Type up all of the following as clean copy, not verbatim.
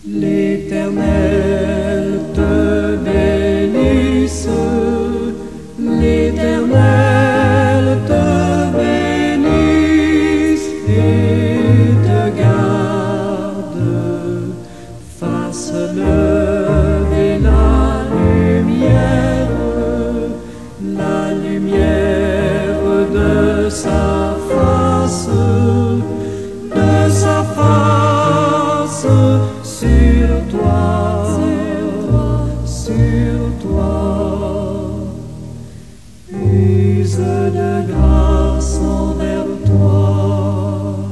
L'Éternel te bénisse, l'Éternel te bénisse et te garde, fasse lever la lumière de sa face sur toi, use de grâce envers toi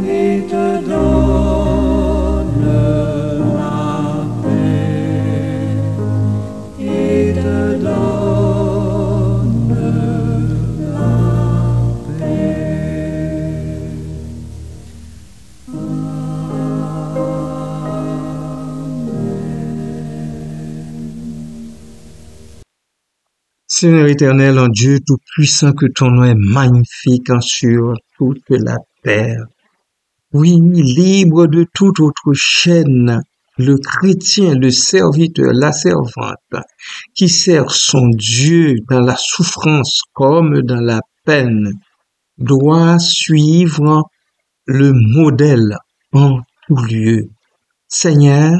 et te donne la paix, et te donne la paix. Seigneur éternel, en Dieu tout-puissant, que ton nom est magnifique sur toute la terre. Oui, libre de toute autre chaîne, le chrétien, le serviteur, la servante, qui sert son Dieu dans la souffrance comme dans la peine, doit suivre le modèle en tout lieu. Seigneur,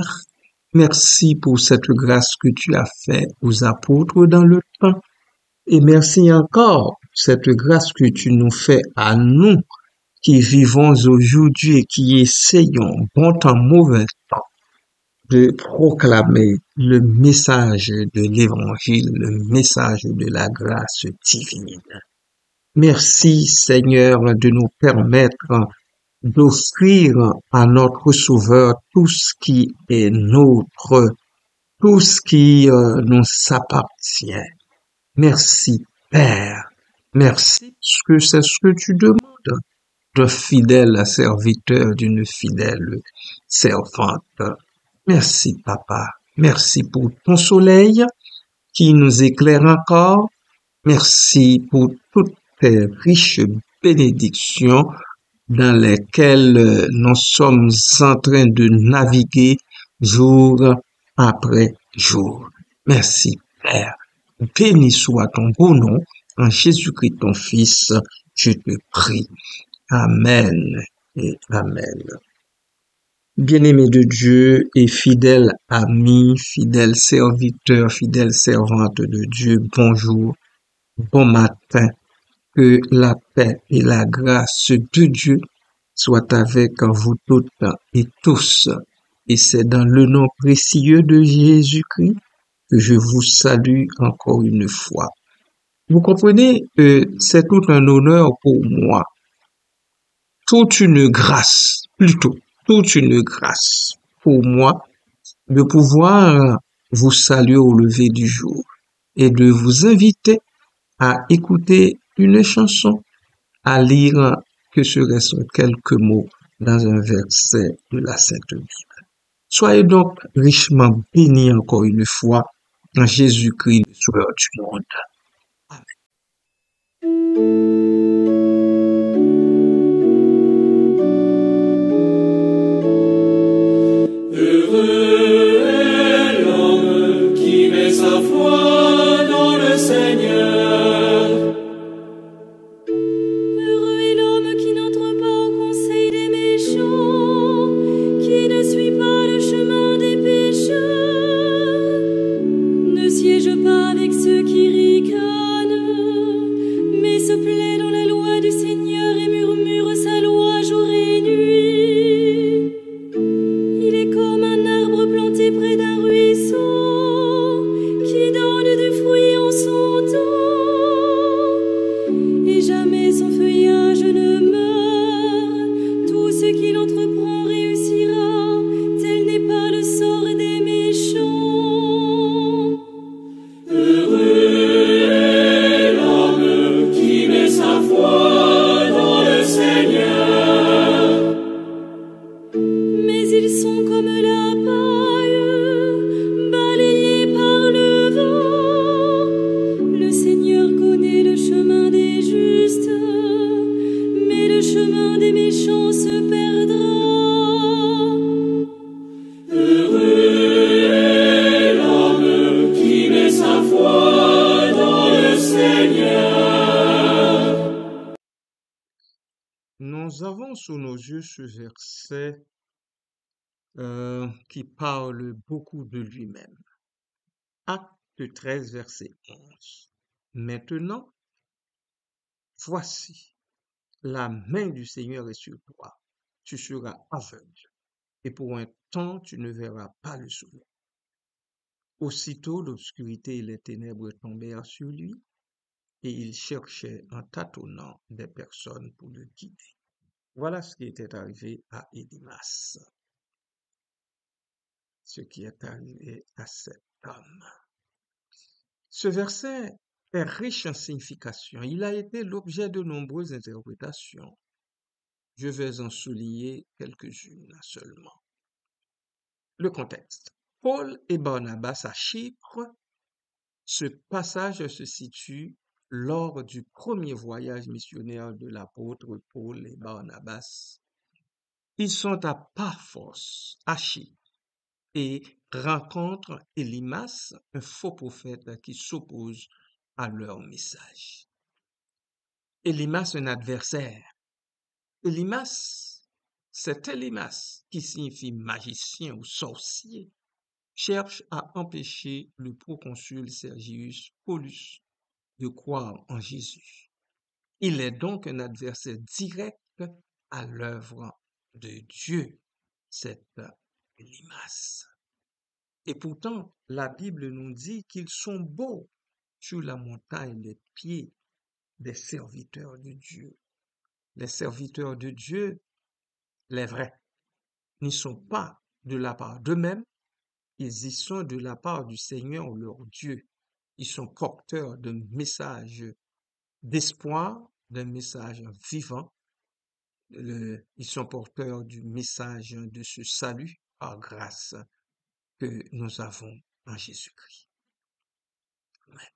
merci pour cette grâce que tu as faite aux apôtres dans le temps. Et merci encore pour cette grâce que tu nous fais à nous qui vivons aujourd'hui et qui essayons, bon temps, mauvais temps, de proclamer le message de l'évangile, le message de la grâce divine. Merci Seigneur de nous permettre d'offrir à notre Sauveur tout ce qui est nôtre, tout ce qui nous appartient. Merci Père, merci parce que c'est ce que tu demandes d'un fidèle serviteur, d'une fidèle servante. Merci Papa, merci pour ton soleil qui nous éclaire encore, merci pour toutes tes riches bénédictions dans lesquelles nous sommes en train de naviguer jour après jour. Merci Père. Béni soit ton beau nom, en Jésus-Christ ton Fils, je te prie. Amen et Amen. Bien-aimés de Dieu et fidèles amis, fidèles serviteurs, fidèles servantes de Dieu, bonjour, bon matin, que la paix et la grâce de Dieu soient avec vous toutes et tous. Et c'est dans le nom précieux de Jésus-Christ que je vous salue encore une fois. Vous comprenez, c'est tout un honneur pour moi, toute une grâce, plutôt, toute une grâce pour moi de pouvoir vous saluer au lever du jour et de vous inviter à écouter une chanson, à lire que serait-ce quelques mots dans un verset de la Sainte Bible. Soyez donc richement bénis encore une fois en Jésus-Christ, le Sauveur du monde. Heureux est l'homme qui met sa foi dans le Seigneur. Heureux est l'homme qui n'entre pas au conseil des méchants, qui ne suit pas le chemin des pécheurs, ne siège pas avec ceux qui ricanent, mais se plaît dans la loi du Seigneur et murmure sa loi jour et nuit. Il est comme un arbre planté près d'un ruisseau, qui donne du fruit en son temps, et jamais son feuillage ne meurt. Tout ce qu'il entreprend réussira, tel n'est pas le sort des méchants. Heureux est l'homme qui met sa foi dans le Seigneur. Mais ils sont comme la paille, balayés par le vent. Le Seigneur connaît le chemin des justes, mais le chemin des méchants se perdra. Nous avons sous nos yeux ce verset qui parle beaucoup de lui-même. Acte 13, verset 11. Maintenant, voici, la main du Seigneur est sur toi. Tu seras aveugle, et pour un temps tu ne verras pas le soleil. Aussitôt l'obscurité et les ténèbres tombèrent sur lui, et il cherchait en tâtonnant des personnes pour le guider. Voilà ce qui était arrivé à Élymas. Ce qui est arrivé à cet homme. Ce verset est riche en signification. Il a été l'objet de nombreuses interprétations. Je vais en souligner quelques-unes seulement. Le contexte. Paul et Barnabas à Chypre. Ce passage se situe lors du premier voyage missionnaire de l'apôtre Paul et Barnabas. Ils sont à Paphos, à Chypre, et rencontrent Élymas, un faux prophète qui s'oppose à leur message. Élymas, un adversaire. Élymas, cet Élymas, qui signifie magicien ou sorcier, cherche à empêcher le proconsul Sergius Paulus de croire en Jésus. Il est donc un adversaire direct à l'œuvre de Dieu, cet Élymas. Et pourtant, la Bible nous dit qu'ils sont beaux sur la montagne les pieds des serviteurs de Dieu. Les serviteurs de Dieu, les vrais, n'y sont pas de la part d'eux-mêmes, ils y sont de la part du Seigneur leur Dieu. Ils sont porteurs d'un message d'espoir, d'un message vivant. Ils sont porteurs du message de ce salut par grâce que nous avons en Jésus-Christ. Amen.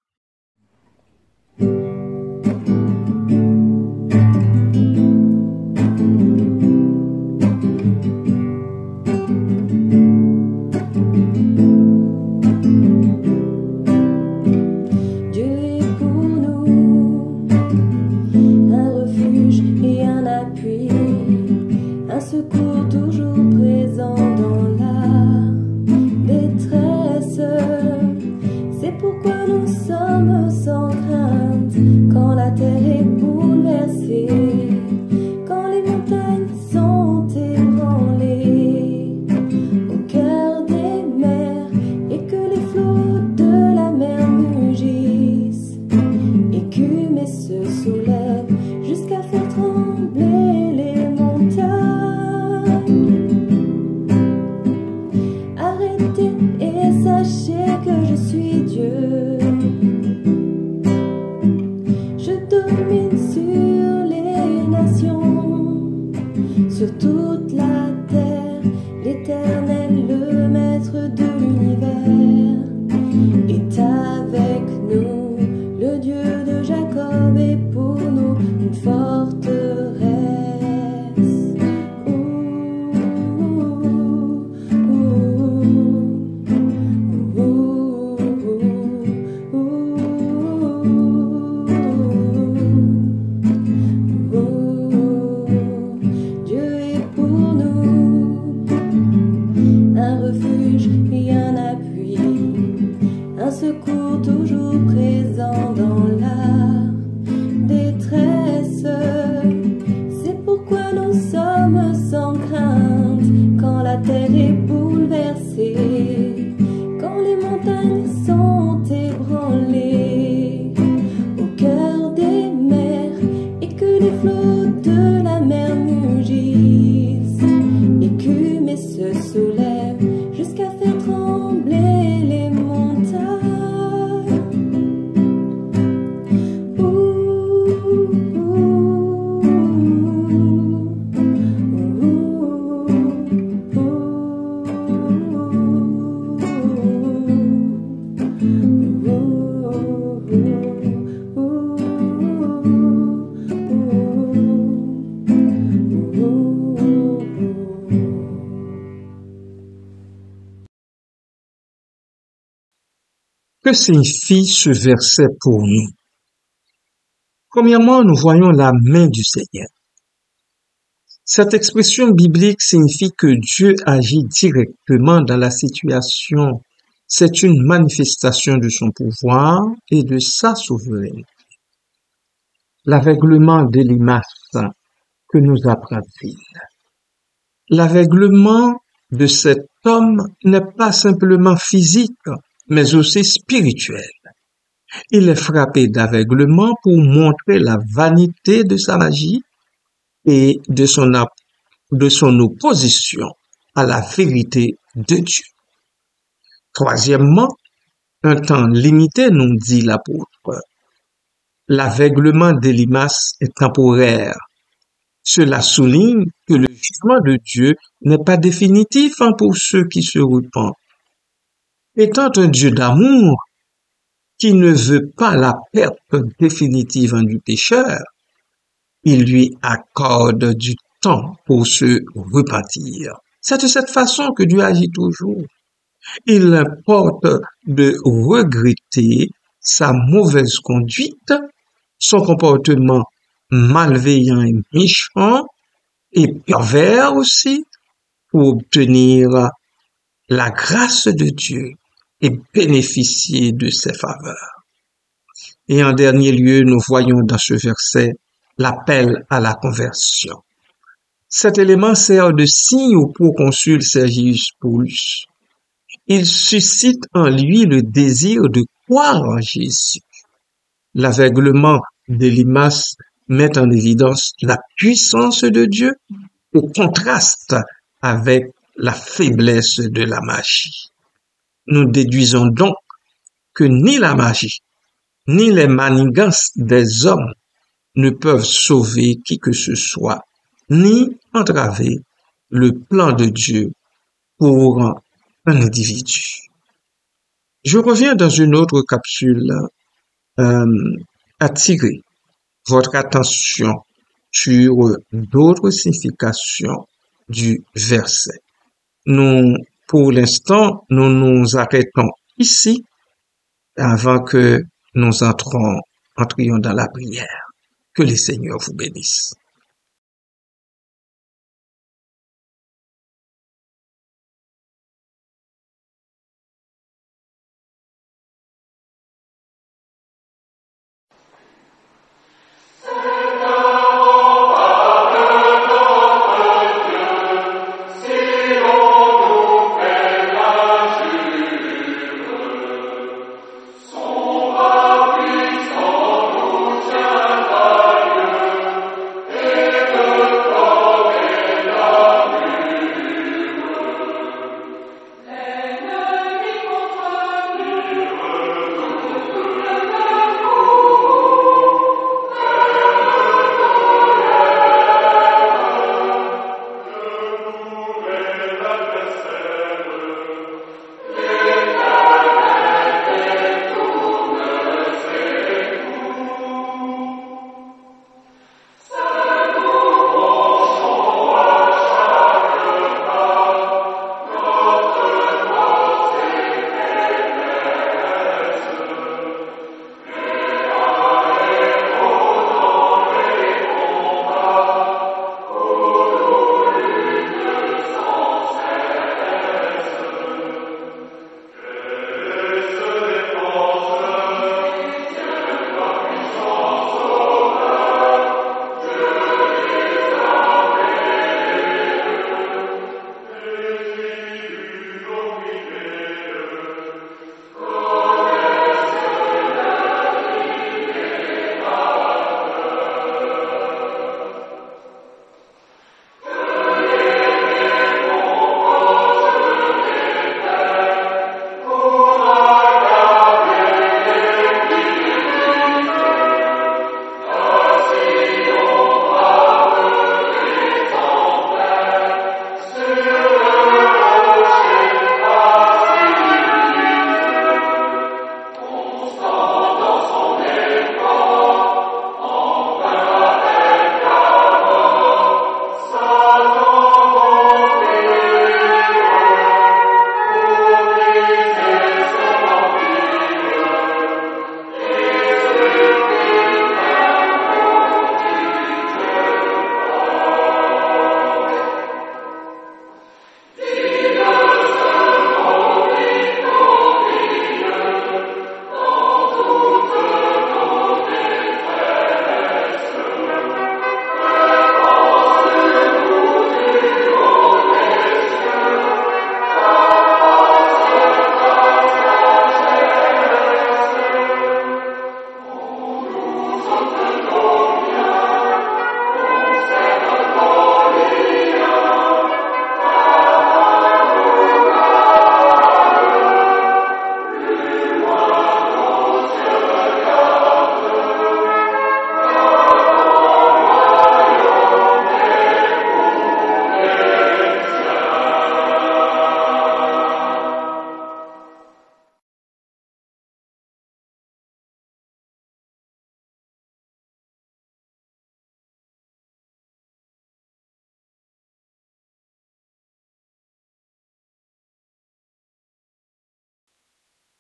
Que signifie ce verset pour nous? Premièrement, nous voyons la main du Seigneur. Cette expression biblique signifie que Dieu agit directement dans la situation. C'est une manifestation de son pouvoir et de sa souveraineté. L'aveuglement d'Élimas que nous apprend-il? L'aveuglement de cet homme n'est pas simplement physique, mais aussi spirituel. Il est frappé d'aveuglement pour montrer la vanité de sa magie et de son opposition à la vérité de Dieu. Troisièmement, un temps limité, nous dit l'apôtre. L'aveuglement d'Élimas est temporaire. Cela souligne que le jugement de Dieu n'est pas définitif pour ceux qui se repentent. Étant un Dieu d'amour qui ne veut pas la perte définitive du pécheur, il lui accorde du temps pour se repentir. C'est de cette façon que Dieu agit toujours. Il importe de regretter sa mauvaise conduite, son comportement malveillant et méchant et pervers aussi, pour obtenir la grâce de Dieu et bénéficier de ses faveurs. Et en dernier lieu, nous voyons dans ce verset l'appel à la conversion. Cet élément sert de signe au proconsul Sergius Paulus. Il suscite en lui le désir de croire en Jésus. L'aveuglement d'Élimas met en évidence la puissance de Dieu au contraste avec la faiblesse de la magie. Nous déduisons donc que ni la magie, ni les manigances des hommes ne peuvent sauver qui que ce soit, ni entraver le plan de Dieu pour un individu. Je reviens dans une autre capsule attirer votre attention sur d'autres significations du verset. Pour l'instant, nous nous arrêtons ici avant que nous entrions dans la prière. Que le Seigneur vous bénisse. Son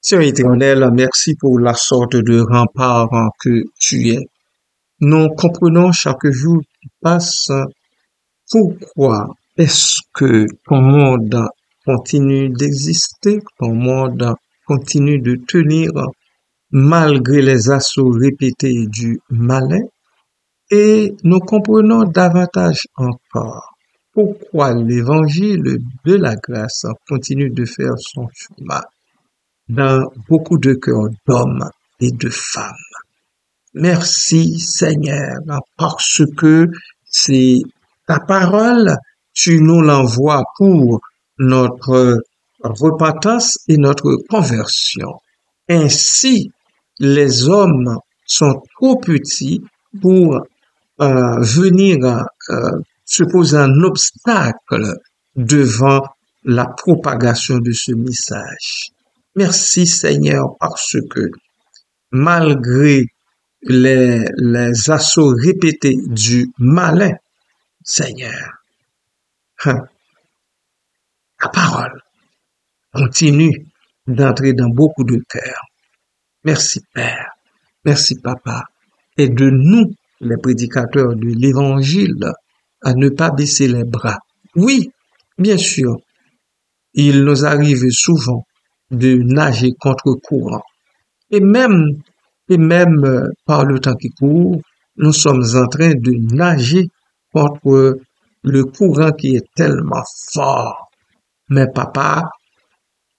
Seigneur éternel, merci pour la sorte de rempart que tu es. Nous comprenons chaque jour qui passe pourquoi est-ce que ton monde continue d'exister, ton monde continue de tenir malgré les assauts répétés du malin, et nous comprenons davantage encore pourquoi l'évangile de la grâce continue de faire son chemin dans beaucoup de cœurs d'hommes et de femmes. Merci Seigneur, parce que c'est ta parole, tu nous l'envoies pour notre repentance et notre conversion. Ainsi, les hommes sont trop petits pour venir se poser un obstacle devant la propagation de ce message. Merci Seigneur, parce que malgré les assauts répétés du malin, Seigneur, ta parole continue d'entrer dans beaucoup de cœurs. Merci Père, merci Papa. Aide-nous, les prédicateurs de l'Évangile, à ne pas baisser les bras. Oui, bien sûr, il nous arrive souvent de nager contre courant. Et même par le temps qui court, nous sommes en train de nager contre le courant qui est tellement fort. Mais Papa,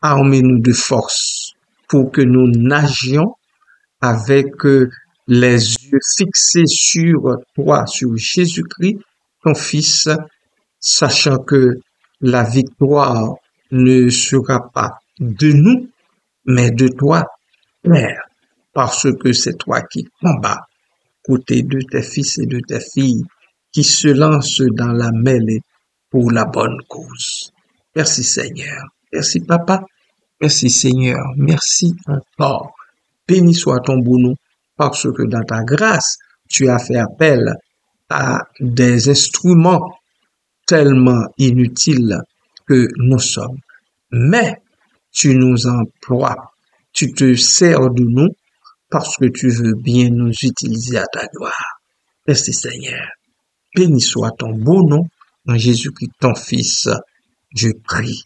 armez-nous de force pour que nous nagions avec les yeux fixés sur toi, sur Jésus-Christ, ton Fils, sachant que la victoire ne sera pas de nous, mais de toi, Père, parce que c'est toi qui combats côté de tes fils et de tes filles qui se lancent dans la mêlée pour la bonne cause. Merci Seigneur. Merci Papa. Merci Seigneur. Merci encore. Béni soit ton beau nom, parce que dans ta grâce, tu as fait appel à des instruments tellement inutiles que nous sommes. Mais tu nous emploies, tu te sers de nous parce que tu veux bien nous utiliser à ta gloire. Merci Seigneur. Béni soit ton beau nom, en Jésus-Christ ton Fils, je prie.